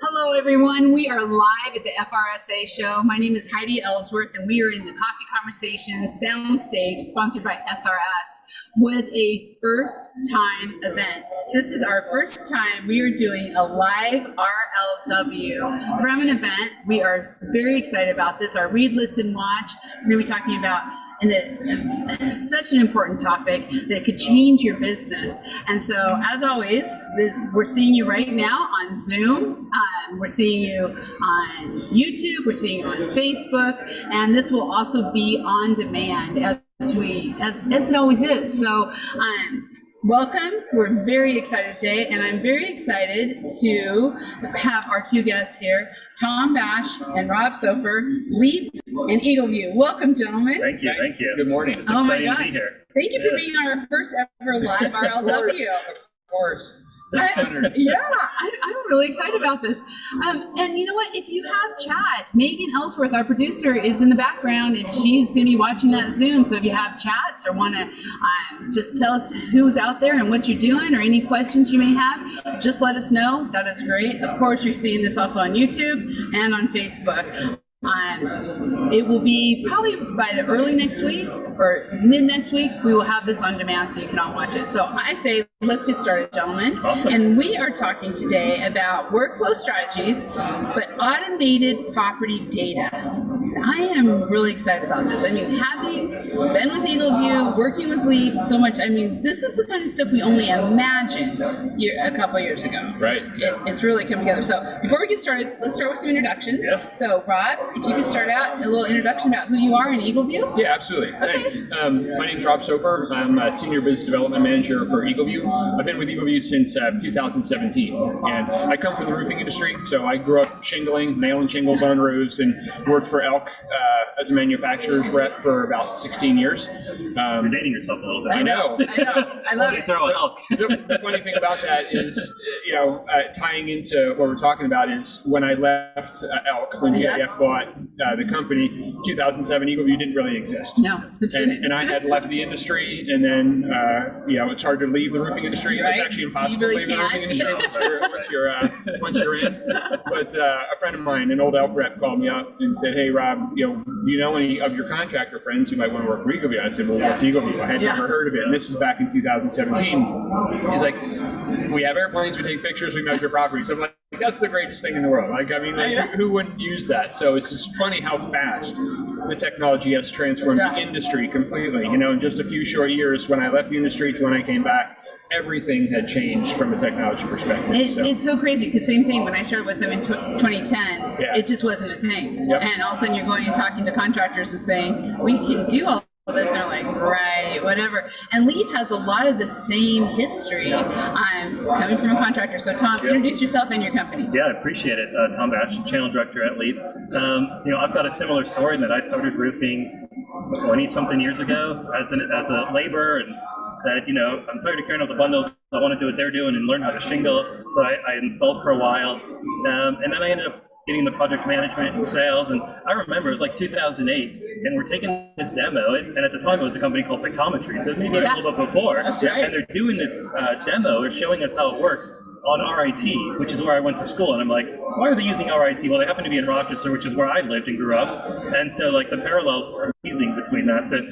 Hello, everyone. We are live at the FRSA show. My name is Heidi Ellsworth, and we are in the Coffee Conversation soundstage sponsored by SRS with a first-time event. This is our first time we are doing a live RLW from an event. We are very excited about this. Our Read, Listen, Watch. We're going to be talking about such an important topic that could change your business. And so, as always, we're seeing you right now on Zoom. We're seeing you on YouTube. We're seeing you on Facebook. And this will also be on demand as it always is. So, welcome. We're very excited today, and I'm very excited to have our two guests here, Tom Bash and Rob Soper, Leap and EagleView. Welcome, gentlemen. Thank you. Thank you. Good morning. It's exciting to be here. Thank you for being our first ever live RLW. Of course. I'm really excited about this. And you know what? If you have chat, Megan Ellsworth, our producer, is in the background, and she's going to be watching that Zoom. So if you have chats or want to just tell us who's out there and what you're doing or any questions you may have, just let us know. That is great. Of course, you're seeing this also on YouTube and on Facebook. It will be probably by the early next week or mid next week, we will have this on demand so you can all watch it. So I say, let's get started, gentlemen. Awesome. And we are talking today about workflow strategies, but automated property data. I am really excited about this. I mean, having been with EagleView, working with Leap so much, I mean, this is the kind of stuff we only imagined a couple of years ago. Right. It's really come together. So before we get started, let's start with some introductions. Yeah. So Rob, if you could start out a little introduction about who you are in EagleView. Yeah, absolutely. Okay. Thanks. My name's Rob Soper. I'm a Senior Business Development Manager for EagleView. I've been with EagleView since 2017, and I come from the roofing industry. So I grew up shingling, nailing shingles on roofs, and worked for Elk as a manufacturer's rep for about 16 years. You're dating yourself a little bit. I know. I love it. Throw Elk. The funny thing about that is, tying into what we're talking about is when I left Elk, when GIF bought the company, 2007, EagleView didn't really exist. No. And I had left the industry, and then, it's hard to leave the roofing industry. Right. It's actually impossible You really to leave the roofing can't. industry once you're in. But a friend of mine, an old Elk rep, called me up and said, "Hey, Rob, do you know any of your contractor friends who might want to work for EagleView?" I said, "Well, what's EagleView?" I had never heard of it, and this is back in 2017. He's like, "We have airplanes, we take pictures, we measure properties." I'm like, that's the greatest thing in the world. Who wouldn't use that? So it's just funny how fast the technology has transformed the industry completely. In just a few short years, when I left the industry to when I came back, everything had changed from a technology perspective. It's so crazy because same thing when I started with them in 2010, it just wasn't a thing. Yep. And all of a sudden you're going and talking to contractors and saying, we can do all this. They're like, right, whatever. And Leap has a lot of the same history. I'm coming from a contractor. So Tom, introduce yourself and your company. Yeah, I appreciate it. Tom Bash, Channel Director at Leap. I've got a similar story in that I started roofing 20-something years ago as a laborer and said, I'm tired of carrying out the bundles. I want to do what they're doing and learn how to shingle. So I installed for a while. And then I ended up getting the project management and sales. And I remember it was like 2008, and we're taking this demo. And at the time, it was a company called Pictometry. So maybe a little bit before. That's right. And they're doing this demo. They're showing us how it works on RIT, which is where I went to school. And I'm like, why are they using RIT? Well, they happen to be in Rochester, which is where I lived and grew up. And so the parallels were amazing between that. So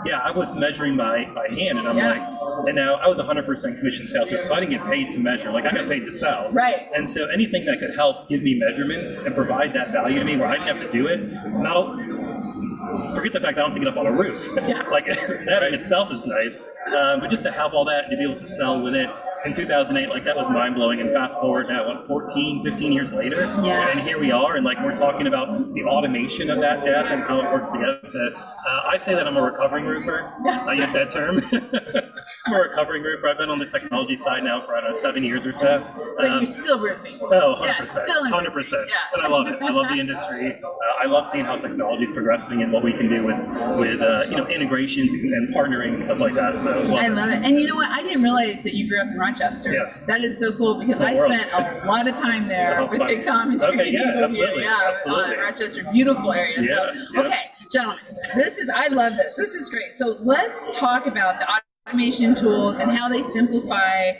yeah, I was measuring by hand, and I'm like, and now I was 100% commission sales rep, so I didn't get paid to measure. I got paid to sell. Right. And so anything that could help give me measurements and provide that value to me where I didn't have to do it, forget the fact I don't have to get up on a roof. That in itself is nice. But just to have all that and to be able to sell with it in 2008, that was mind-blowing. And fast forward now, 14, 15 years later, and here we are, and we're talking about the automation of that data and how it works together. So I say that I'm a recovering roofer. I use that term. I'm a recovering roofer. I've been on the technology side now for, 7 years or so. But you're still roofing. Oh, 100%. Yeah, still in 100%. Yeah. And I love it. I love the industry. I love seeing how technology is progressing and what we can do with integrations and partnering and stuff like that. So I love it. And you know what? I didn't realize that you grew up in Rochester. Yes. That is so cool because I spent a lot of time there with Pictometry. Okay, yeah, absolutely. Absolutely. Rochester, beautiful area. Yeah, So, okay, gentlemen, I love this. This is great. So let's talk about the automation tools and how they simplify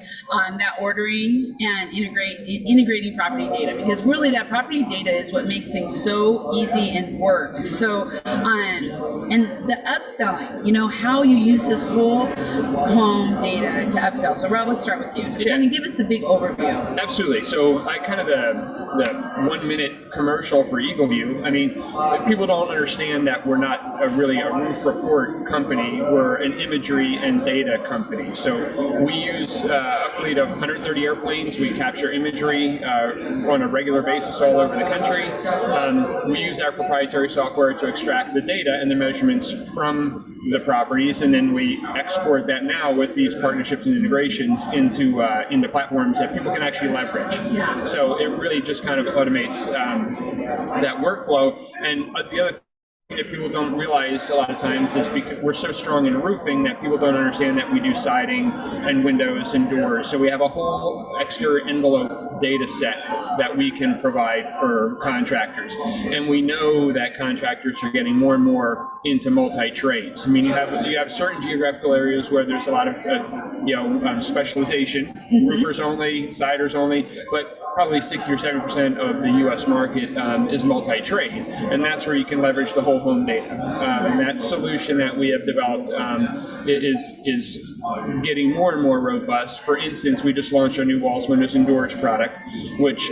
that ordering and integrating property data, because really that property data is what makes things so easy and work. So and the upselling, how you use this whole home data to upsell. So Rob, let's start with you. Just kind of give us a big overview. Absolutely. So I kind of the 1 minute commercial for EagleView. I mean, people don't understand that we're not really a roof report company. We're an imagery and data company. So we use a fleet of 130 airplanes. We capture imagery on a regular basis all over the country. We use our proprietary software to extract the data and the measurements from the properties, and then we export that now with these partnerships and integrations into platforms that people can actually leverage. Yeah. So it really just kind of automates that workflow. And the other that people don't realize a lot of times is because we're so strong in roofing that people don't understand that we do siding and windows and doors. So we have a whole exterior envelope data set that we can provide for contractors. And we know that contractors are getting more and more into multi-trades. I mean, you have certain geographical areas where there's a lot of specialization, roofers only, siders only, but probably 60 or 70% of the U.S. market is multi-trade, and that's where you can leverage the whole home data. And that solution that we have developed is getting more and more robust. For instance, we just launched our new walls, windows, and doors product, which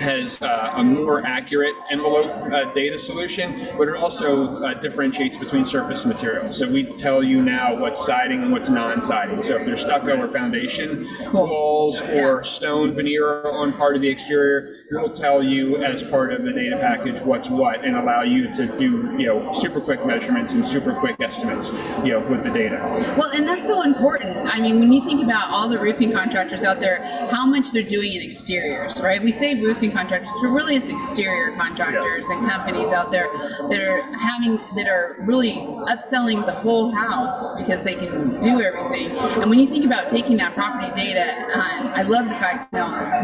has a more accurate envelope data solution, but it also differentiates between surface materials. So we tell you now what's siding and what's non-siding. So if there's stucco or foundation walls or stone veneer on part of the exterior, we'll tell you as part of the data package what's what and allow you to do super quick measurements and super quick estimates with the data. Well, and that's so important. I mean, when you think about all the roofing contractors out there, how much they're doing in exteriors, right? We say roofing contractors, but really it's exterior contractors and companies out there that are really upselling the whole house because they can do everything. And when you think about taking that property data, I love the fact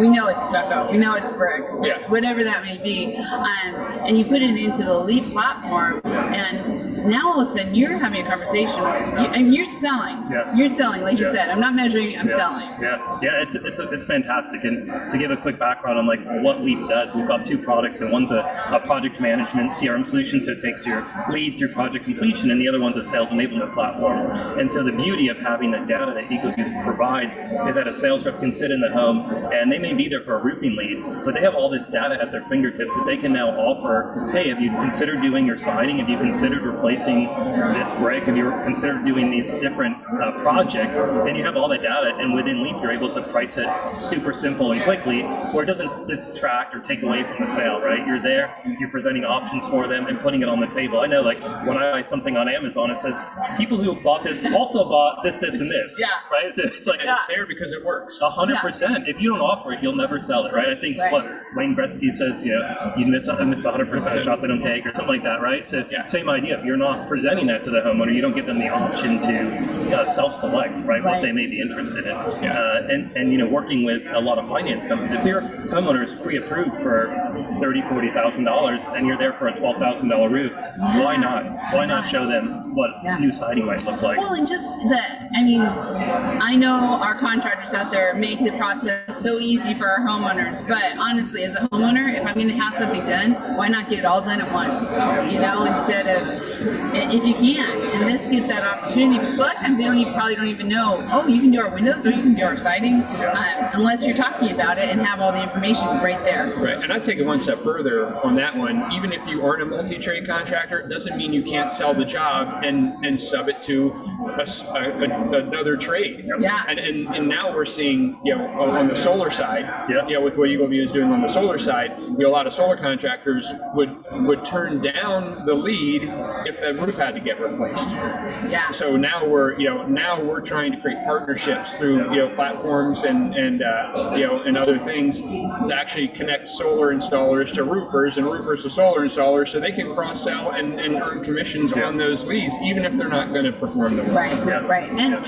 we know it's stucco, we know it's brick, whatever that may be, and you put it into the Leap platform, and now all of a sudden you're having a conversation and you're selling. You're selling, like you said. I'm not measuring, I'm selling. It's fantastic. And to give a quick background on what Leap does, we've got two products, and one's a project management CRM solution, so it takes your lead through project completion, and the other one's a sales enablement platform. And so the beauty of having the data that EagleView provides is that a sales rep can sit in the home, and they may be there for a roofing lead, but they have all this data at their fingertips that they can now offer. Hey, have you considered doing your siding? Have you considered replacing this brick? Have you considered doing these different projects? And you have all the data, and within Leap, you're able to price it super simple and quickly, where it doesn't detract or take away from the sale, right? You're there, you're presenting options for them and putting it on the table. I know, when I buy something on Amazon, it says people who bought this also bought this, this, and this. Right? So it's it's there because it works. 100%. If you don't offer it, you'll never sell it, right? I think what Wayne Gretzky says, you miss 100% of shots I don't take, or something like that, right? So same idea. If you're not presenting that to the homeowner, you don't give them the option to self-select, right? What they may be interested in. And working with a lot of finance companies, if your homeowner is pre-approved for $30,000, $40,000 and you're there for a $12,000 roof, why not? Why not show them what new siding might look like? Well, and just I know our contractors out there make the process so easy for our homeowners, but honestly, as a homeowner, if I'm going to have something done, why not get it all done at once? Instead of, if you can. And this gives that opportunity, because a lot of times they probably don't even know, you can do our windows or you can do our siding, unless you're talking about it and have all the information right there. Right, and I take it one step further on that one. Even if you aren't a multi-trade contractor, it doesn't mean you can't sell the job and sub it to another trade. And now we're seeing, on the solar side, with what EagleView is doing on the solar side, a lot of solar contractors would turn down the lead if the roof had to get replaced. So now we're trying to create partnerships through platforms and other things to actually connect solar installers to roofers and roofers to solar installers, so they can cross-sell and earn commissions on those leads, even if they're not going to perform the work. Right. And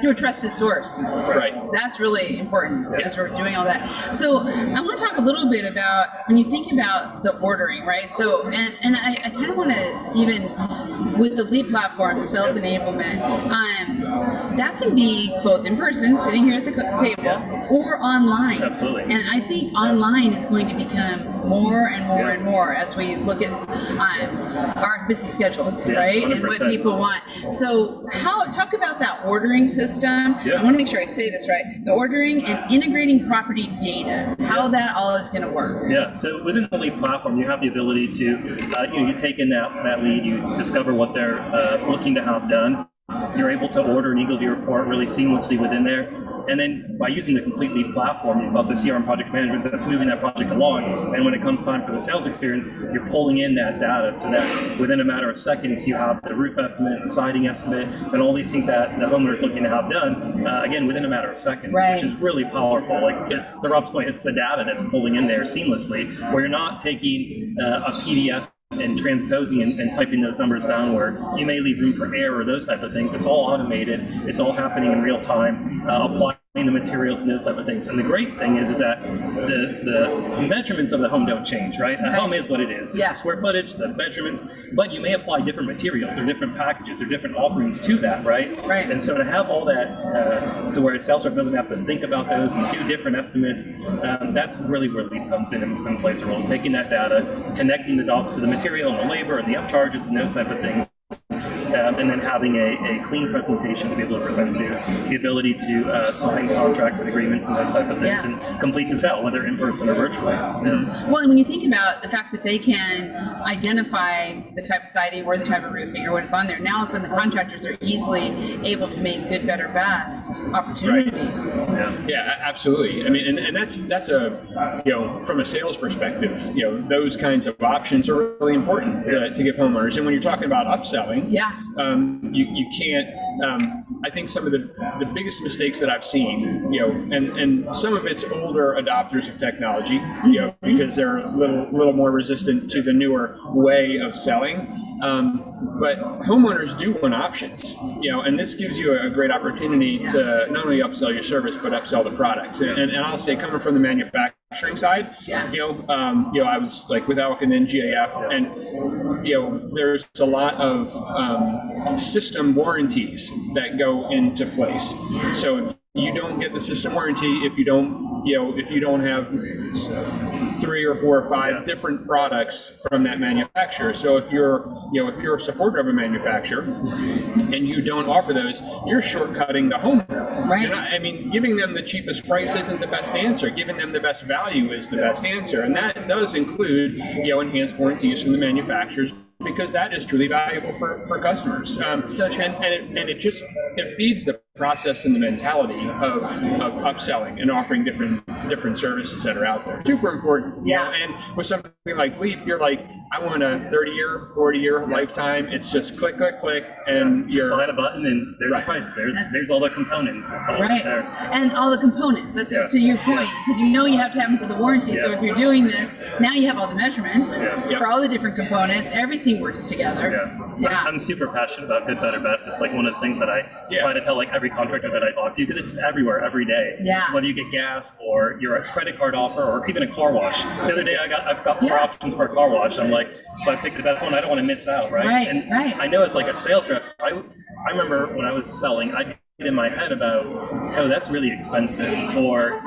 through a trusted source. Right. That's really important as we're doing all that. So I want to talk a little bit about when you think about the ordering, right? So, and I kind of want to even with the Leap platform, the sales enablement, that can be both in person, sitting here at the table, or online. Absolutely. And I think online is going to become more and more and more as we look at our busy schedules, right? 100%. And what people want. So talk about that ordering system. I want to make sure I say this right. The ordering and integrating property data, how that all is going to work. Yeah, so within the Leap platform, you have the ability to, you take in that lead, you discover what they're looking to have done. You're able to order an EagleView report really seamlessly within there. And then by using the complete Leap platform, you've got the CRM project management that's moving that project along. And when it comes time for the sales experience, you're pulling in that data so that within a matter of seconds, you have the roof estimate, the siding estimate, and all these things that the homeowner is looking to have done, again, within a matter of seconds, which is really powerful. Like to Rob's point, it's the data that's pulling in there seamlessly, where you're not taking a PDF and transposing and typing those numbers down where you may leave room for error or those type of things. It's all automated. It's all happening in real time, applying the materials and those type of things. And the great thing is that the measurements of the home don't change, right? A home is what it is. It's the square footage, the measurements, but you may apply different materials or different packages or different offerings to that, right? Right. And so to have all that to where a sales rep doesn't have to think about those and do different estimates, that's really where Leap comes in and plays a role. Taking that data, connecting the dots to the material and the labor and the upcharges and those type of things. And then having a clean presentation to be able to present to, the ability to sign contracts and agreements and those type of things, and complete the sale, whether in person or virtually. Well, and when you think about the fact that they can identify the type of siding or the type of roofing or what is on there, now all of a sudden the contractors are easily able to make good, better, best opportunities. Right. Yeah, absolutely. I mean, and that's a, from a sales perspective, those kinds of options are really important to give homeowners. And when you're talking about upselling, you can't. I think some of the biggest mistakes that I've seen, and some of it's older adopters of technology, because they're a little more resistant to the newer way of selling. But homeowners do want options, and this gives you a great opportunity to not only upsell your service but upsell the products. And I'll say, coming from the manufacturing side, I was like with Elk and then GAF, and there's a lot of system warranties that go into place. So you don't get the system warranty if you don't have 3 or 4 or 5 different products from that manufacturer. So if you're a supporter of a manufacturer and you don't offer those, you're shortcutting the homeowner. Right. Giving them the cheapest price isn't the best answer. Giving them the best value is the best answer, and that does include enhanced warranties from the manufacturers, because that is truly valuable for customers. So true. And it feeds the process and the mentality of upselling and offering different services that are out there. Super important. And with something like Leap, you're like, I want a 30-year, 40-year lifetime. It's just click, click, click, and just slide a button and there's a price. There's all the components. It's all there. And all the components. That's to your point, because you have to have them for the warranty. So if you're doing this, now you have all the measurements for all the different components. Everything works together. I'm super passionate about good, better, best. It's like one of the things that I try to tell like every contractor that I talk to, because it's everywhere, every day. Whether you get gas or you're a credit card offer or even a car wash. The other day I've got 4 options for a car wash. I'm like, so I picked the best one. I don't want to miss out, right? And I know as like a sales rep, I remember when I was selling, I'd get in my head about, oh, that's really expensive, or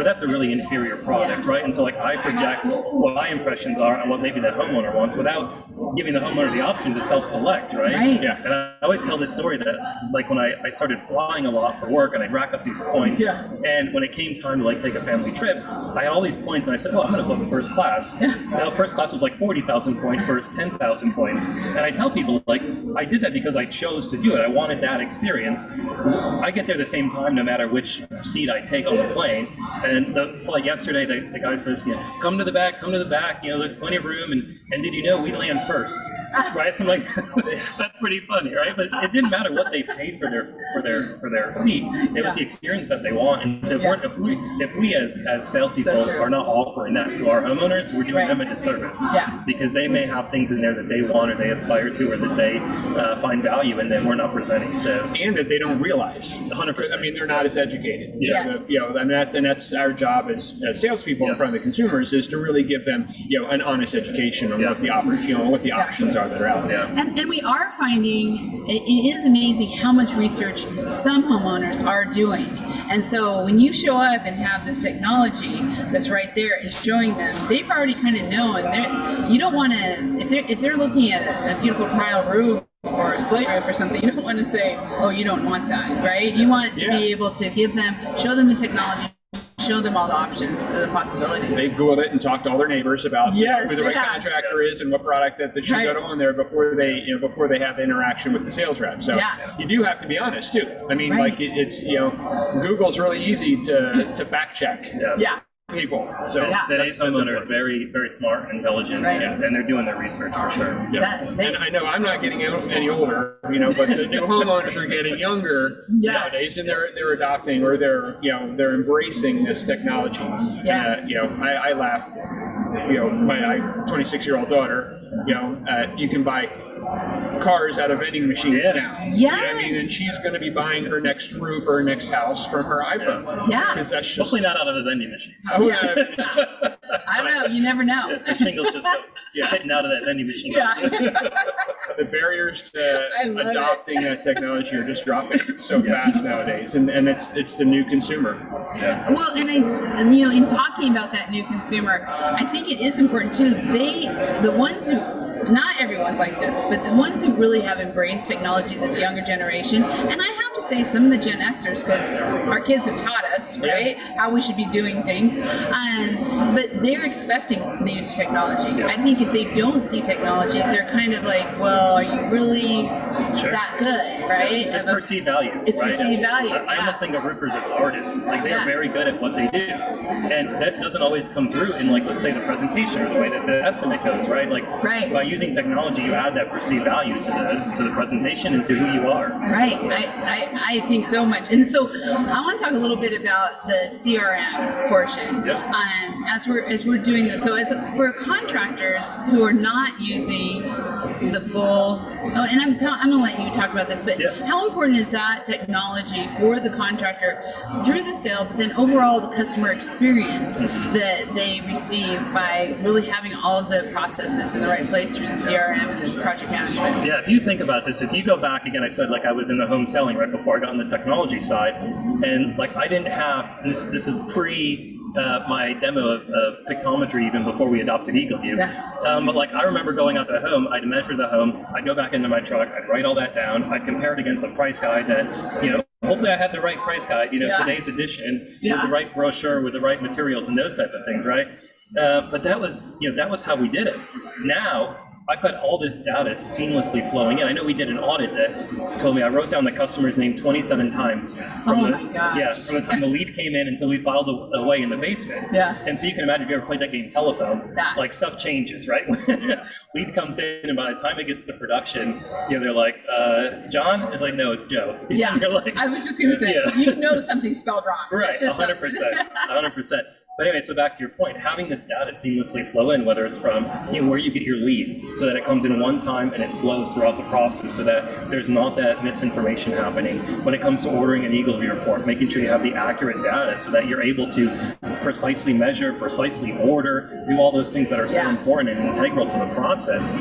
that's a really inferior product, right? And so like I project what my impressions are and what maybe the homeowner wants without giving the homeowner the option to self-select, right? And I always tell this story that like when I started flying a lot for work and I'd rack up these points, and when it came time to like take a family trip, I had all these points and I said, I'm going to book first class. Now first class was like 40,000 points versus 10,000 points. And I tell people like, I did that because I chose to do it. I wanted that experience. I get there the same time no matter which seat I take on the plane. And the flight yesterday, the guy says, come to the back, there's plenty of room. And did you know we land first? Right? So I'm like, that's pretty funny, right? But it didn't matter what they paid for their seat. It was the experience that they want. And so if we as salespeople are not offering that to our homeowners, we're doing them a disservice. Because they may have things in there that they want or they aspire to or that they find value in that we're not presenting. So and that they don't realize. 100%. I mean, they're not as educated. Yes. And that's our job as salespeople in front of the consumers, is to really give them, an honest education on what the options are that are out there. And we are finding, it is amazing how much research some homeowners are doing. And so when you show up and have this technology that's right there and showing them, they've already kind of known. You don't want to, if they're looking at a beautiful tile roof or a slate roof or something, you don't want to say, oh, you don't want that, right? You want to be able to show them the technology, show them all the options, the possibilities. They've Googled it and talked to all their neighbors about who the right contractor is and what product that should go on there before they have interaction with the sales rep. So you do have to be honest too. I mean, like it's Google's really easy to fact check. People. So today's homeowner is very, very smart, intelligent, and they're doing their research for sure. And I know I'm not getting any older, but the new homeowners are getting younger nowadays, and they're adopting or they're embracing this technology. I laugh. My 26-year-old daughter, you can buy cars out of vending machines now. Yes. You know what I mean? And she's going to be buying her next roof or her next house from her iPhone. Because that's just hopefully not out of a vending machine. I don't know. You never know. The shingles just go spitting out of that vending machine. The barriers to adopting that technology are just dropping so fast nowadays, and it's the new consumer. Well, and in talking about that new consumer, I think it is important too. The ones who, not everyone's like this, but the ones who really have embraced technology, this younger generation, and I have to say some of the Gen Xers, because our kids have taught us, right, how we should be doing things, but they're expecting the use of technology. I think if they don't see technology, they're kind of like, well, are you really that good, right? It's perceived value. It's perceived value. I almost think of roofers as artists. Like, they're very good at what they do. And that doesn't always come through in, like, let's say the presentation or the way that the estimate goes, right? Like, by using technology, you add that perceived value to the presentation and to who you are. Right. I think so much. And so I want to talk a little bit about the CRM portion. As we're doing this. So for contractors who are not using the full, and I'm going to let you talk about this, but how important is that technology for the contractor through the sale, but then overall the customer experience that they receive by really having all of the processes in the right place through the CRM and project management? Yeah, if you think about this, if you go back again, I said like I was in the home selling right before I got on the technology side, and like I didn't have, this is pre my demo of pictometry even before we adopted EagleView. But like I remember going out to a home, I'd measure the home, I'd go back into my truck, I'd write all that down, I'd compare it against a price guide that, hopefully I had the right price guide, today's edition, with the right brochure, with the right materials and those type of things, right? But that was how we did it. Now, I've got all this data seamlessly flowing in. I know we did an audit that told me I wrote down the customer's name 27 times. From the time the lead came in until we filed away in the basement. And so you can imagine if you ever played that game Telephone, like stuff changes, right? Lead comes in, and by the time it gets to production, they're like, John? It's like, no, it's Joe. Yeah, like, I was just going to say, something's spelled wrong. Right, 100%. 100%. But anyway, so back to your point, having this data seamlessly flow in, whether it's from where you get your lead, so that it comes in one time and it flows throughout the process, so that there's not that misinformation happening. When it comes to ordering an EagleView report, making sure you have the accurate data so that you're able to precisely measure, precisely order, do all those things that are so important and integral to the process.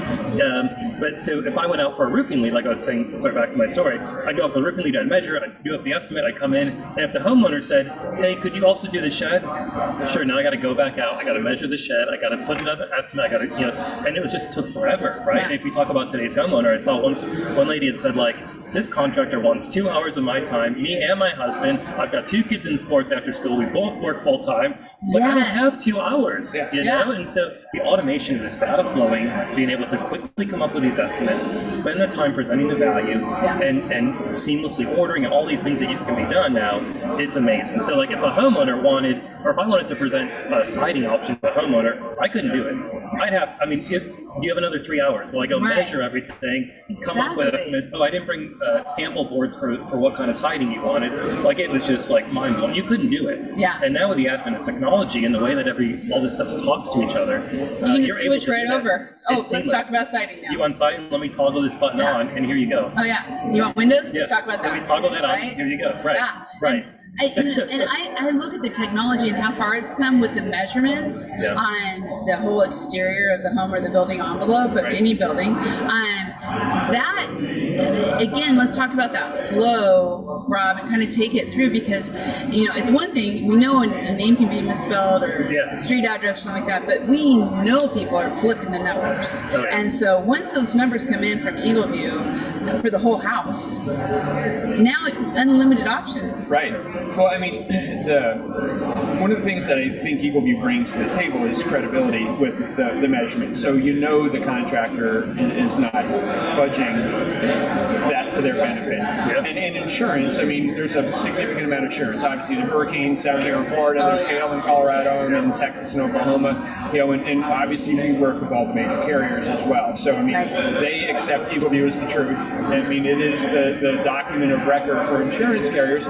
But so if I went out for a roofing lead, like I was saying, sorry, back to my story, I'd go out for the roofing lead, I'd measure, I'd do up the estimate, I'd come in, and if the homeowner said, hey, could you also do the shed? Sure, now I got to go back out, I got to measure the shed, I got to put it on the estimate, I got to, and it just took forever, right? And if you talk about today's homeowner, I saw one lady had said, like, this contractor wants 2 hours of my time, me and my husband. I've got 2 kids in sports after school. We both work full time. It's like, I don't have 2 hours, know? And so the automation of this data flowing, being able to quickly come up with these estimates, spend the time presenting the value, and seamlessly ordering and all these things that can be done now, it's amazing. So like if a homeowner wanted, or if I wanted to present a siding option to a homeowner, I couldn't do it. do you have another 3 hours? Well, I go measure everything, come up with estimates. Oh, I didn't bring sample boards for what kind of siding you wanted. Like, it was just like mind blowing. You couldn't do it. Yeah. And now with the advent of technology and the way that all this stuff talks to each other, you can just switch right over. Oh, It's let's seamless. talk about siding now. You want siding? Let me toggle this button on, and here you go. Oh yeah. You want windows? Let's talk about that. Let me toggle that on. Right? Here you go. Right. Yeah. Right. And I look at the technology and how far it's come with the measurements on the whole exterior of the home or the building envelope of any building. That, again, let's talk about that flow, Rob, and kind of take it through, because, it's one thing, we know a name can be misspelled or a street address or something like that, but we know people are flipping the numbers. Oh, yeah. And so once those numbers come in from EagleView for the whole house, now unlimited options. Right. Well, I mean, one of the things that I think EagleView brings to the table is credibility with the measurement. So the contractor is not fudging that to their benefit. Yeah. And in insurance, I mean, there's a significant amount of insurance. Obviously, the hurricanes down here in Florida, there's hail in Colorado and in Texas and Oklahoma, and obviously we work with all the major carriers as well. So, I mean, they accept EagleView as the truth. I mean, it is the document of record for insurance carriers.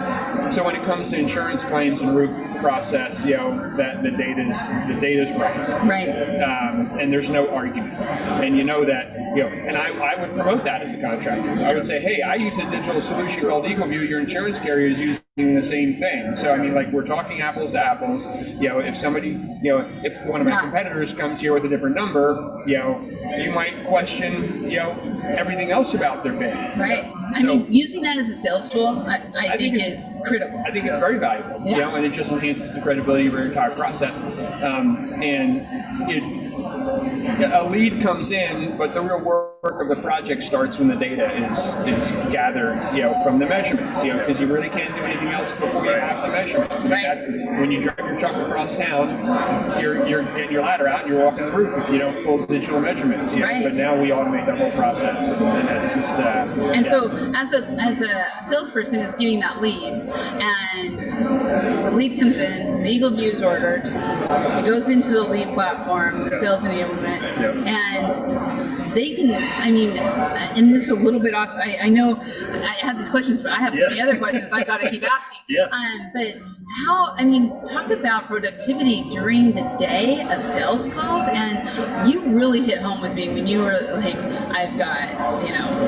So when it comes to insurance claims and roof process, that the data's right. Right. And there's no argument. And that, and I would promote that as a contractor. I would say, hey, I use a digital solution called EagleView. Your insurance carrier is using the same thing. So, I mean, like, we're talking apples to apples. If somebody, if one of my competitors comes here with a different number, you might question, everything else about their bid. Right. I mean, using that as a sales tool, I think is critical. I think it's very valuable, and it just enhances the credibility of your entire process. A lead comes in, but the real work of the project starts when the data is gathered, from the measurements, because you really can't do anything else before you have the measurements. I mean, that's when you drive your truck across town, you're getting your ladder out and you're walking the roof if you don't pull digital measurements. But now we automate the whole process, and that's just. So, as a salesperson is getting that lead, and the lead comes in, the EagleView is ordered, it goes into the lead platform, the sales enablement, and they can, and this is a little bit off, I know I have these questions, but I have so many other questions I've got to keep asking. But talk about productivity during the day of sales calls, and you really hit home with me when you were like, I've got,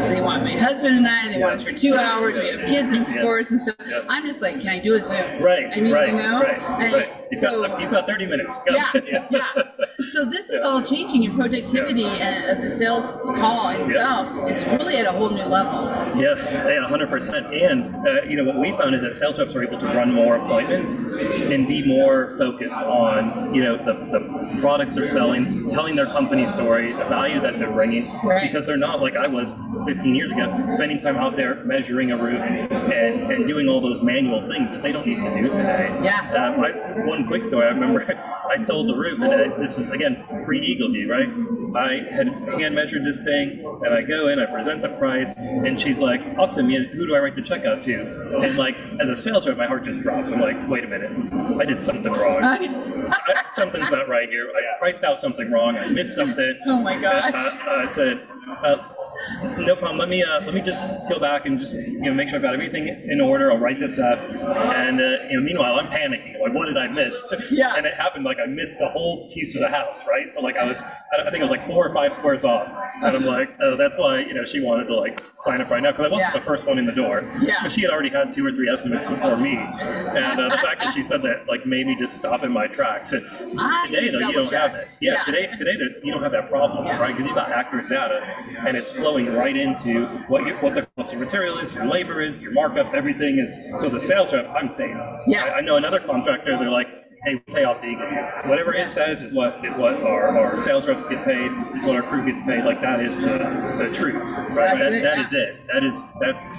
they want my husband and I, they want us for 2 hours, we have kids in sports and stuff. I'm just like, can I do a Zoom? Right. So you've got 30 minutes. Go. So this is all changing, and productivity of the sales call itself is really at a whole new level. 100%. And what we found is that sales reps are able to run more appointments and be more focused on the products they're selling, telling their company story, the value that they're bringing, because they're not like I was 15 years ago, spending time out there measuring a roof and doing all those manual things that they don't need to do today. One quick story, I remember I sold the roof, and this is, again, pre-EagleView, right? I had hand measured this thing, and I go in, I present the price, and she's like, awesome, who do I write the check out to? And like, as a sales rep, my heart just drops. I'm like, wait a minute, I did something wrong. Something's not right here. I priced out something wrong. I missed something. Oh my gosh. I said, no problem. Let me just go back and just make sure I've got everything in order. I'll write this up, and meanwhile I'm panicking. Like, what did I miss? And it happened like I missed a whole piece of the house, right? So like I think I was like 4 or 5 squares off, and I'm like, oh, that's why she wanted to like sign up right now, because I wasn't the first one in the door. But she had already had 2 or 3 estimates before me, and the fact that she said that like made me just stop in my tracks. And today though, you don't have it. Today you don't have that problem, right? Because you've got accurate data, and it's flowing right into what the cost of material is, your labor is, your markup, everything is. So as a sales rep, I'm safe. I know another contractor, they're like, hey, we pay off the EagleView. Whatever it says is what our sales reps get paid. It's what our crew gets paid. Like, that is the truth, right? That is it. That's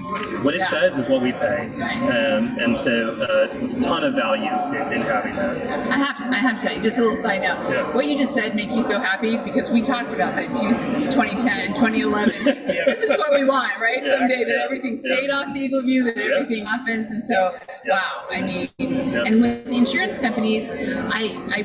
what it says is what we pay. And so a ton of value in having that. I have to tell you, just a little side note. What you just said makes me so happy, because we talked about that in 2010, 2011. This is what we want, right? Yeah. Someday that Yeah. everything's Yeah. paid off the EagleView, that Yeah. everything happens. And so, Yeah. wow, I mean, Yeah. and with the insurance companies, I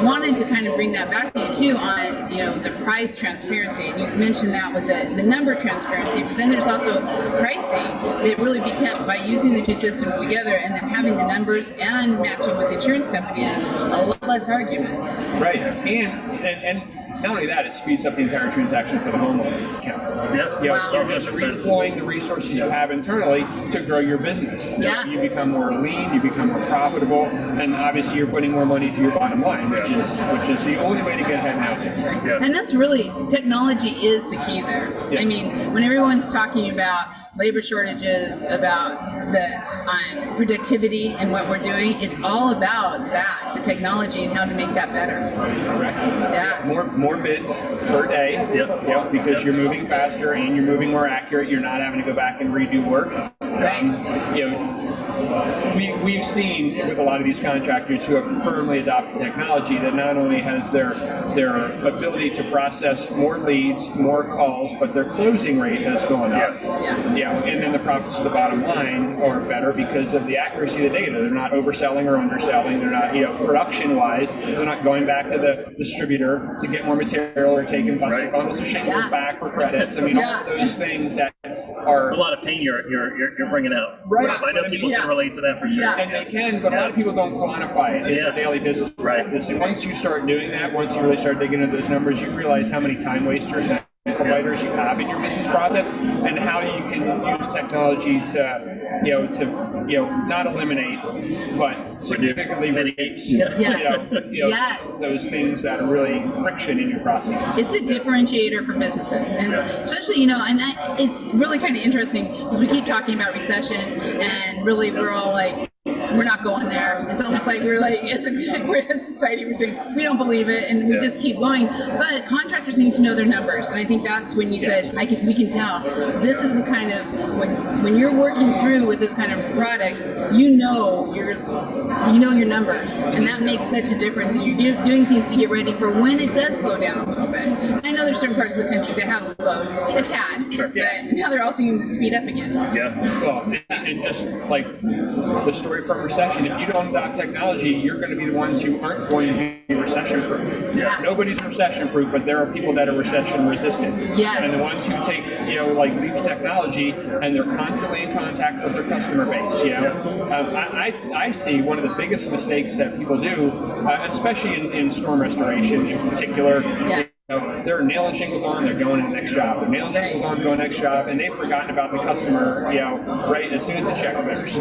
wanted to kind of bring that back to you too on, the price transparency. And you mentioned that with the number transparency, but then there's also pricing that really became, by using the two systems together and then having the numbers and matching with insurance companies, a lot less arguments. Right, and not only that, it speeds up the entire transaction for the homeowner account. Yeah. Wow. You're just redeploying the resources you have internally to grow your business. Yeah. You become more lean, you become more profitable, and obviously you're putting more money to your bottom line, which is the only way to get ahead nowadays. Yeah. And that's really, technology is the key there. Yes. I mean, when everyone's talking about labor shortages, about the productivity and what we're doing, it's all about that, the technology and how to make that better. Correct. Yeah. More bids per day. Yep. Because you're moving faster and you're moving more accurate. You're not having to go back and redo work. Right. We've seen with a lot of these contractors who have firmly adopted technology that not only has their ability to process more leads, more calls, but their closing rate has gone up. And then the profits to the bottom line are better because of the accuracy of the data. They're not overselling or underselling. They're not, production-wise, they're not going back to the distributor to get more material or taking busted bundles of shingles back for credits. I mean, all of those things that are a lot of pain you're bringing out. Right. I know people can relate to that for sure. And they can, but a lot of people don't quantify it in their daily business practice. And once you start doing that, once you really start digging into those numbers, you realize how many time wasters and providers you have in your business process, and how you can use technology to not eliminate, but significantly reduce those things that are really friction in your process. It's a differentiator for businesses, and especially, it's really kind of interesting because we keep talking about recession, and really we're all like, we're not going there. It's almost like we're like, as a society, we're saying we don't believe it, and we just keep going. But contractors need to know their numbers, and I think that's when you said we can tell. This is the kind of when you're working through with this kind of products, you know your numbers, and that makes such a difference. And you're doing things to get ready for when it does slow down a little bit. And I know there's certain parts of the country that have slowed a tad, but now they're all seeming to speed up again. Yeah. Well, and just like the story from recession, if you don't adopt technology, you're going to be the ones who aren't going to be recession-proof. Yeah. Nobody's recession-proof, but there are people that are recession-resistant. Yes. And the ones who take, like Leap's technology, and they're constantly in contact with their customer base. I see one of the biggest mistakes that people do, especially in storm restoration in particular. They're nailing shingles on, they're going to the next job. They're nailing shingles on, going next job, and they've forgotten about the customer, right as soon as the check clears.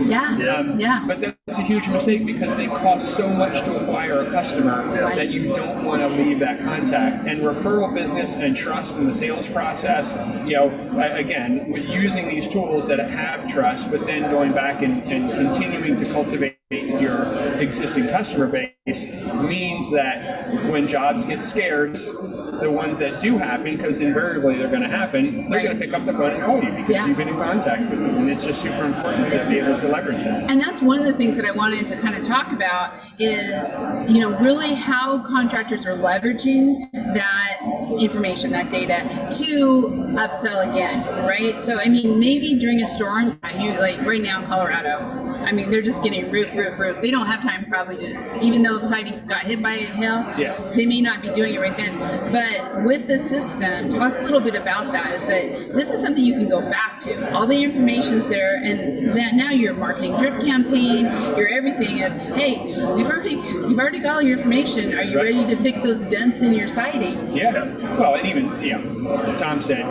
But that's a huge mistake because they cost so much to acquire a customer that you don't want to leave that contact. And referral business and trust in the sales process, again, using these tools that have trust, but then going back and continuing to cultivate your existing customer base means that when jobs get scarce, the ones that do happen, because invariably they're going to happen, they're going to pick up the phone and call you because you've been in contact with them. And it's just super important to be able to leverage that. And that's one of the things that I wanted to kind of talk about is, really how contractors are leveraging that information, that data, to upsell again, right? So, I mean, maybe during a storm, like right now in Colorado, I mean, they're just getting roof. They don't have time probably to, even though siding got hit by a hail, they may not be doing it right then. But with the system, talk a little bit about that, is that this is something you can go back to. All the information's there, and that now your marketing drip campaign, your everything of, hey, you've already got all your information. Are you ready to fix those dents in your siding? Well, and even, Tom said,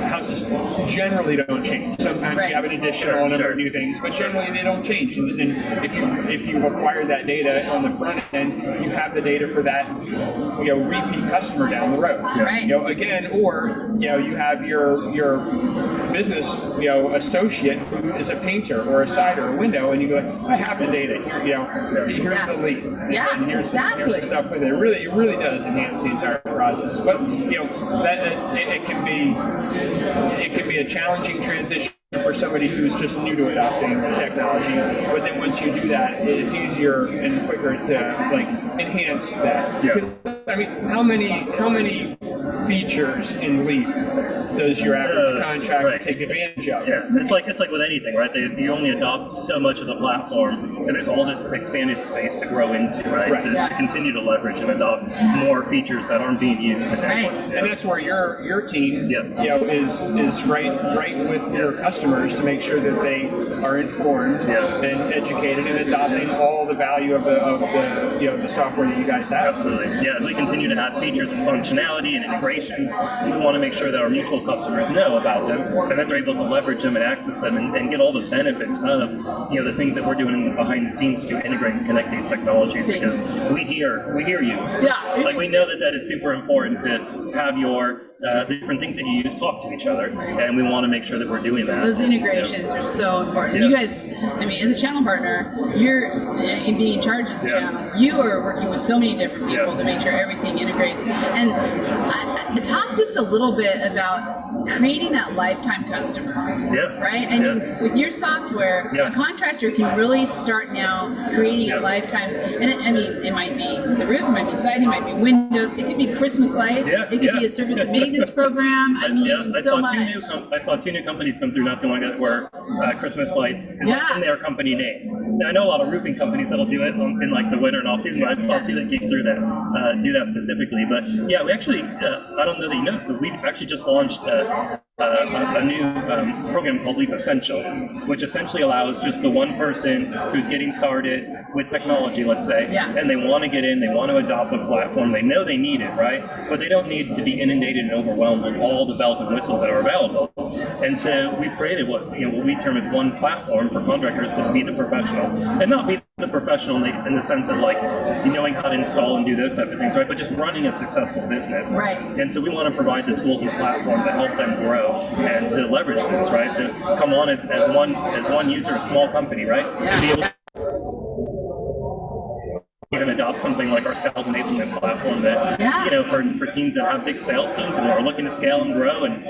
houses generally don't change. Sometimes you have an additional number of new things, but generally they don't change. And if you acquire that data on the front end, you have the data for that, repeat customer down the road. Again, or you have your business, associate who is a painter or a sider or window, and you go, I have the data here. Here's the lead. And here's the stuff with it. It really does enhance the entire process. But that it can be a challenging transition for somebody who's just new to adopting technology. But then once you do that, it's easier and quicker to enhance that. Because, I mean, how many features in Leap does your average Yes, contractor right. take advantage of? Yeah, it's like with anything, right? You only adopt so much of the platform, and there's all this expanded space to grow into, right? Right. To continue to leverage and adopt more features that aren't being used today. Right. And that's where your team, Yeah. is right with your customers to make sure that they are informed Yes. and educated and adopting all the value of the software that you guys have. Absolutely. Yeah, as we continue to add features and functionality and integrations, we want to make sure that our mutual customers know about them and that they're able to leverage them and access them and get all the benefits of the things that we're doing behind the scenes to integrate and connect these technologies, because we hear you. Yeah. Like, we know that is super important to have your the different things that you use talk to each other, and we want to make sure that we're doing that. Those integrations are so important. Yeah. You guys, I mean, as a channel partner, you're being in charge of the Yeah. channel. You are working with so many different people Yeah. to make sure everything integrates. And talk just a little bit about creating that lifetime customer. Yeah. Right? I mean, with your software, Yeah. a contractor can really start now creating Yeah. a lifetime. And it might be the roof, it might be siding, it might be windows, it could be Christmas lights, Yeah, it could yeah. be a service and maintenance program. I mean, I so saw much. I saw two new companies come through not too long ago where Christmas lights is like Yeah. in their company name. Now, I know a lot of roofing companies that'll do it in like the winter and off season, but I saw two that came through that do that specifically. But yeah, we actually I don't know that you noticed, but we actually just launched a new program called Leap Essential, which essentially allows just the one person who's getting started with technology, let's say, Yeah. and they want to get in, they want to adopt a platform, they know they need it, right? But they don't need to be inundated and overwhelmed with all the bells and whistles that are available. And so we've created what we term as one platform for contractors to be the professional, and not be the professional in the sense of like knowing how to install and do those type of things, right? But just running a successful business. Right. And so we want to provide the tools and the platform to help them grow and to leverage things, right? So come on as one user, a small company, right? To be able to even adopt something like our sales enablement platform that, for teams that have big sales teams and are looking to scale and grow and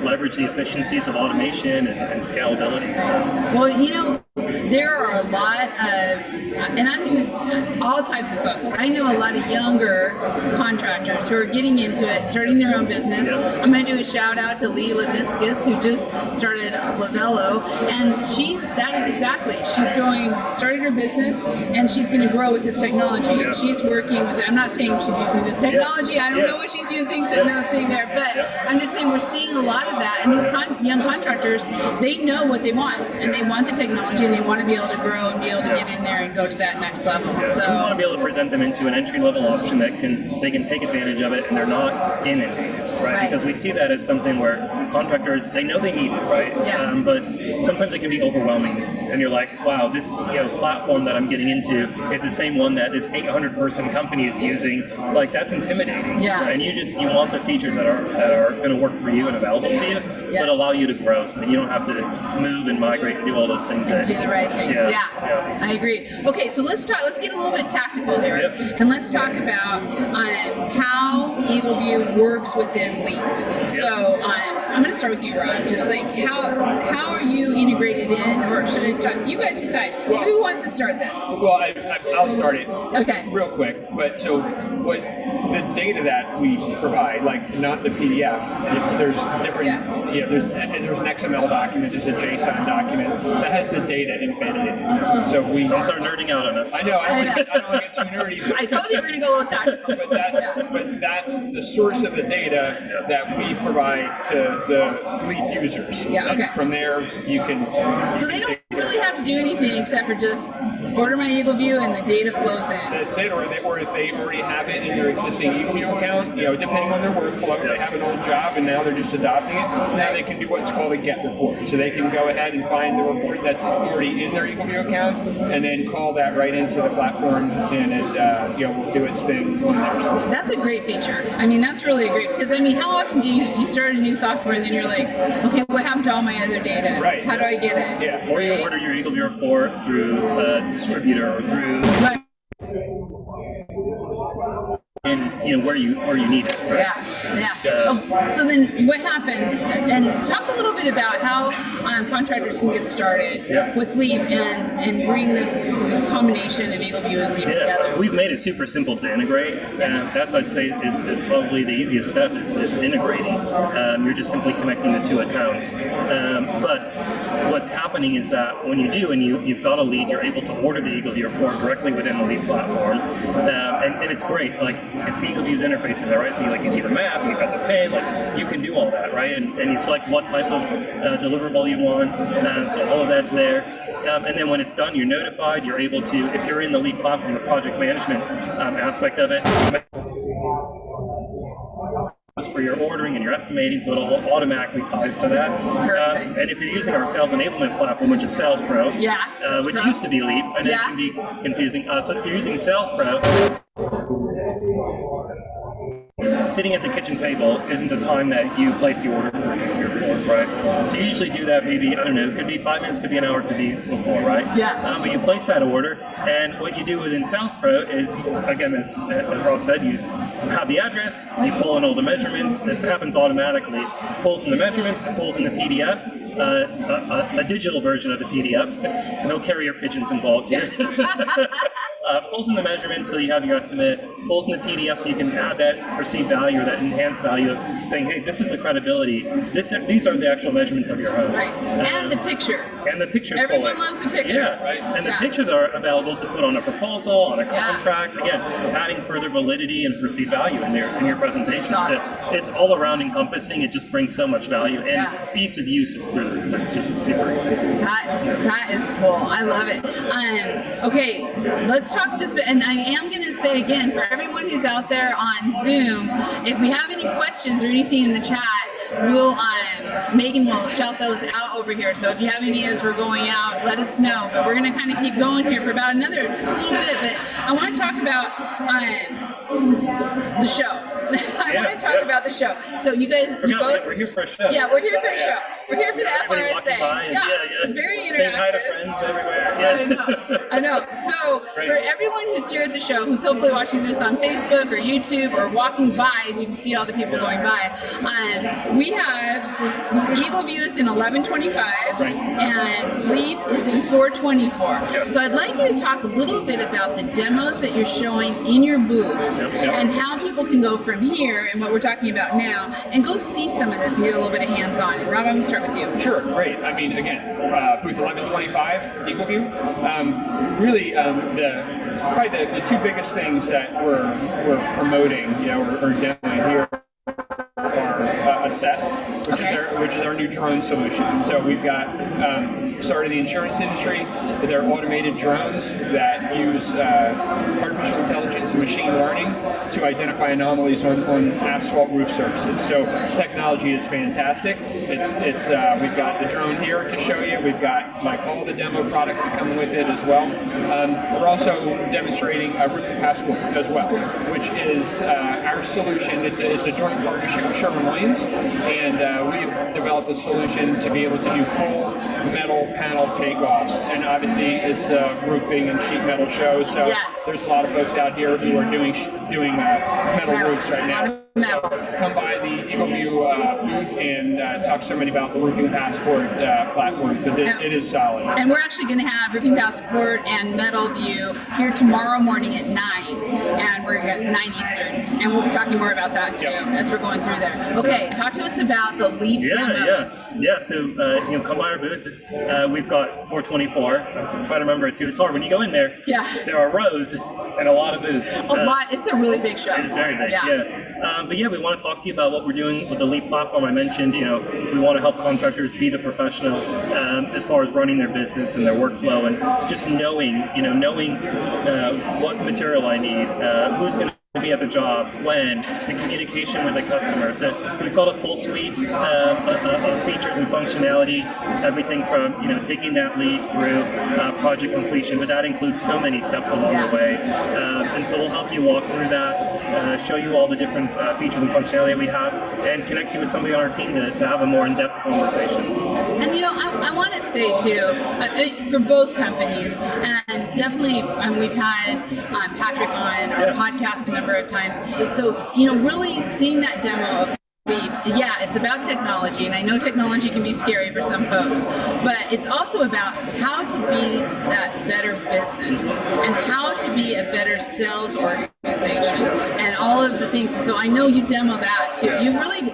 leverage the efficiencies of automation and scalability. So. Well, there are a lot of, and I'm going to all types of folks, but I know a lot of younger contractors who are getting into it, starting their own business. Yeah. I'm going to do a shout out to Lee Laniscus, who just started Lavello, and that is exactly, started her business, and she's going to grow with this technology. Yeah. She's working with it. I'm not saying she's using this technology. I don't know what she's using, so no thing there. But I'm just saying we're seeing a lot of that, and these young contractors, they know what they want, and they want the technology, and they want to be able to grow and be able to get in there and go to that next level. Yeah, So we want to be able to present them into an entry-level option that they can take advantage of it, and they're not inundated, right? Because we see that as something where contractors, they know they need it, right? Yeah. But sometimes it can be overwhelming, and you're like, wow, this platform that I'm getting into is the same one that this 800-person company is using. Like, that's intimidating. Yeah. And you want the features that are going to work for you and available to you, but allow you to grow, so that you don't have to move and migrate and do all those things. do the right things. Yeah, I agree. Okay, so let's get a little bit tactical here, and let's talk about how EagleView works within Leap. So I'm going to start with you, Rob. Just like how are you integrated in, or should I start? You guys decide. Who wants to start this? Well, I'll start it real quick. But so what the data that we provide, like not the PDF, there's different, there's an XML document, there's a JSON document that has the data embedded in it. So we don't start nerding out on us. I know. I don't want to get too nerdy. But I told you we're going to go a little tactical. but that's the source of the data that we provide to the Leap users. Yeah, okay. And from there, you can. So they don't really have to do anything except for just order my EagleView and the data flows in. That's it, or if they already have it in their existing EagleView account, depending on their workflow, they have an old job and now they're just adopting it. Now they can do what's called a get report. So they can go ahead and find the report that's already in their EagleView account and then call that right into the platform, and it will do its thing on there. That's a great feature. I mean, that's really a great, because I mean, how often do you start a new software and then you're like, okay, what happened to all my other data? Right. How do I get it? Yeah. Or you order your EagleView report through a distributor or through. Right. in where you need it. Right? Yeah. So then what happens? And talk a little bit about how contractors can get started with Leap and bring this combination of EagleView and Leap together. We've made it super simple to integrate, and that's, I'd say, is probably the easiest step is integrating. You're just simply connecting the two accounts. But what's happening is that when you do and you've got a lead, you're able to order the EagleView report directly within the Leap platform, and it's great. Like, it's EagleView's interface in there, right? So you see the map, and you've got the pay, like you can do all that, right? And you select what type of deliverable you want, so all of that's there. And then when it's done, you're notified. You're able to, if you're in the Leap platform, the project management aspect of it, for your ordering and your estimating, so it'll automatically ties to that. And if you're using our sales enablement platform, which is Sales Pro, which used to be Leap, and it can be confusing. So if you're using Sales Pro, sitting at the kitchen table isn't the time that you place the order for your report, right? So you usually do that maybe, I don't know, it could be 5 minutes, could be an hour, could be before, right? But you place that order, and what you do within Sales Pro is, again, as Rob said, you have the address, you pull in all the measurements, it happens automatically. It pulls in the measurements, it pulls in the PDF, a digital version of the PDF, no carrier pigeons involved here. Pulls in the measurements so you have your estimate, pulls in the PDF so you can add that perceived value or that enhanced value of saying, hey, this is the credibility, these are the actual measurements of your home. Right. And the picture. And the pictures. Everyone loves the picture. Yeah, right. And the pictures are available to put on a proposal, on a contract, again, adding further validity and perceived value in your presentation. Awesome. So it's all around encompassing, it just brings so much value, and ease of use is through. It's just super easy. That is cool. I love it. Okay, let's talk just, and I am going to say again, for everyone who's out there on Zoom, if we have any questions or anything in the chat, we'll Megan will shout those out over here. So if you have any as we're going out, let us know. But we're going to kind of keep going here for about just a little bit. But I want to talk about the show. I want to talk about the show. So you guys, we're here for a show. Yeah, we're here for a show. We're here for the FRSA. Very interactive. Saying hi to friends everywhere. I know. So for everyone who's here at the show, who's hopefully watching this on Facebook or YouTube or walking by, as you can see all the people going by, we have EagleView is in 1125 and Leap is in 424. So I'd like you to talk a little bit about the demos that you're showing in your booths and how people can go from here and what we're talking about now and go see some of this and get a little bit of hands-on. And Rob, I'm going to start with you. Sure, great. I mean, again, booth 1125, EagleView. Really, probably the two biggest things that we're promoting, or demoing here are Assess, which is our new drone solution. So we've got started the insurance industry. They're automated drones that use artificial intelligence and machine learning to identify anomalies on asphalt roof surfaces. So technology is fantastic. It's we've got the drone here to show you. We've got like all the demo products that come with it as well. We're also demonstrating a roofing passport as well, which is our solution. It's a joint partnership with Sherwin-Williams, and we've developed a solution to be able to do full metal panel takeoffs. And obviously, it's a roofing and sheet metal show, so there's a lot of folks out here who are doing metal roofs right now. So come by the EagleView booth and talk to somebody about the Roofing Passport platform, because it is solid. And we're actually going to have Roofing Passport and Metal View here tomorrow morning at 9, and we're at 9 Eastern. And we'll be talking more about that too as we're going through there. Okay, talk to us about the Leap demos. So come by our booth. We've got 424. Try to remember it too. It's hard when you go in there. There are rows and a lot of booths. A lot. It's a really big show. It's very big. But we want to talk to you about what we're doing with the Leap platform. I mentioned, we want to help contractors be the professional as far as running their business and their workflow, and just knowing what material I need, who's going to be at the job, when, the communication with the customer. So we've got a full suite of features and functionality, everything from taking that lead through project completion, but that includes so many steps along the way. And so we'll help you walk through that, show you all the different features and functionality we have, and connect you with somebody on our team to have a more in-depth conversation. And I want to say too, for both companies, and definitely, we've had Patrick on our podcast a number of times. So, really seeing that demo of it's about technology, and I know technology can be scary for some folks, but it's also about how to be that better business and how to be a better sales organization and all of the things. And so I know you demo that too. You really,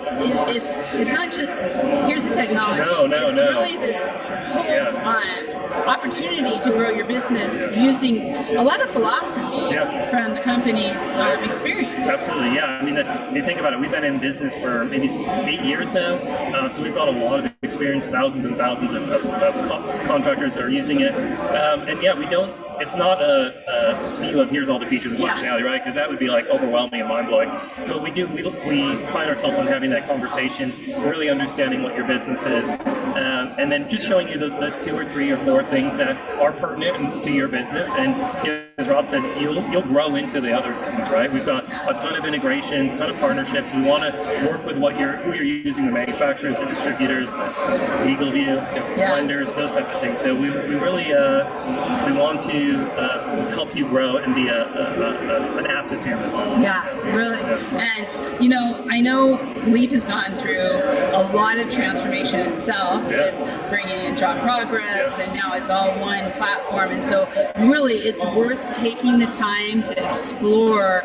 it's not just here's the technology. It's really this whole opportunity to grow your business using a lot of philosophy from the company's experience. Absolutely, yeah. I mean, if you think about it, we've been in business for maybe 8 years now, so we've got a lot of experience, thousands and thousands of contractors that are using it. And yeah, we don't, it's not a spew of here's all the features and functionality, right? Because that would be like overwhelming and mind-blowing. But we pride ourselves on having that conversation, really understanding what your business is, and then just showing you the 2 or 3 or 4 things that are pertinent to your business. And as Rob said, you'll grow into the other things, right? We've got a ton of integrations, a ton of partnerships. We want to work with who you're using, the manufacturers, the distributors, the EagleView, lenders, those type of things. So we really we want to help you grow and be an asset to your business. Yeah, really. And I know Leap has gone through a lot of transformation itself with bringing in job progress, and now it's all one platform. And so really it's worth taking the time to explore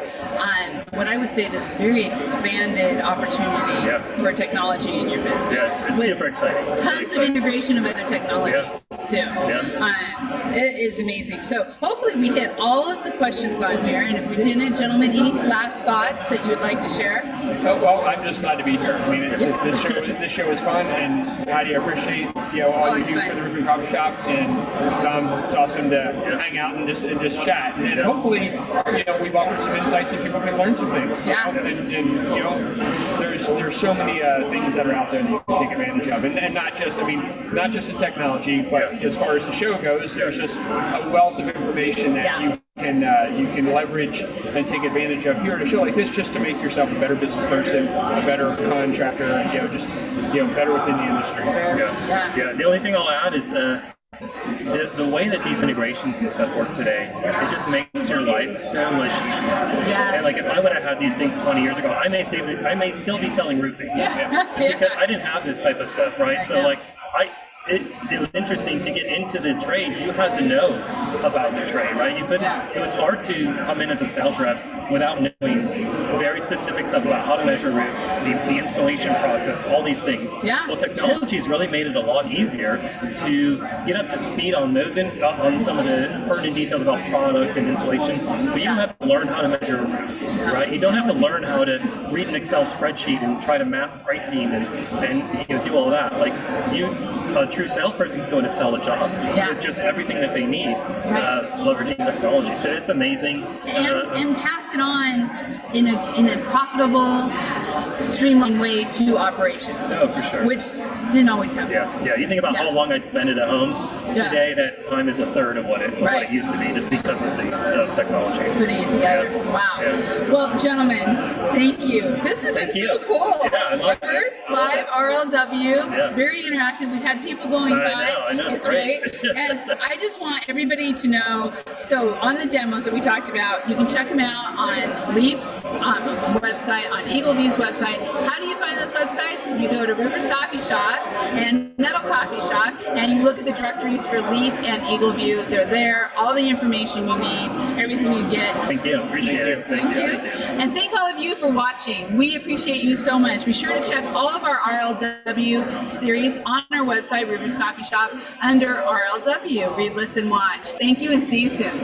what I would say this very expanded opportunity for technology in your business. Yes, it's super exciting. Tons of integration of other technologies too. It is amazing. So hopefully we hit all of the questions on here, and if we didn't, gentlemen, any last thoughts that you would like to share? Well, I'm just glad to be here. I mean, this show is fun, and Heidi, I appreciate all you do for the Roofing Coffee Shop, and Tom, it's awesome to hang out and just chat, and hopefully we've offered some insights and people can learn some things. And there's so many things that are out there that you can take advantage of, and not just the technology, but as far as the show goes, there's just a wealth of information that you can leverage and take advantage of here at a show like this, just to make yourself a better business person, a better contractor, better within the industry. Yeah. The only thing I'll add is the way that these integrations and stuff work today, it just makes your life so much easier. And like if I would have had these things 20 years ago, I may still be selling roofing. Because I didn't have this type of stuff, right? So like it was interesting to get into the trade. You had to know about the trade, right? You couldn't. It was hard to come in as a sales rep without knowing very specific stuff about how to measure roof, the installation process, all these things. Well, technology has really made it a lot easier to get up to speed on those on some of the pertinent details about product and installation. But you don't have to learn how to measure a roof, right? You don't have to learn how to read an Excel spreadsheet and try to map pricing and do all that. Like a true salesperson can go in and sell a job with just everything that they need, leveraging technology. So it's amazing. And pass it on in a profitable, streamlined way to operations. Oh, for sure. Which didn't always happen. Yeah. You think about how long I'd spend it at home. Today, that time is a third of what it used to be, just because of technology. Putting it together. Wow. Well, gentlemen, thank you. This has been so cool. I love it. First live RLW, very interactive. We've had people going by. I know. It's great. And I just want everybody to know, so on the demos that we talked about, you can check them out on Leap's website, on EagleView's website. How do you find those websites? You go to Rivers Coffee Shop and Metal Coffee Shop, and you look at the directories for Leap and EagleView. They're there. All the information you need, everything you get. Thank you. Appreciate it. Thank you. And thank all of you for watching. We appreciate you so much. Be sure to check all of our RLW series on our website, Rivers Coffee Shop, under RLW. Read, listen, watch. Thank you, and see you soon.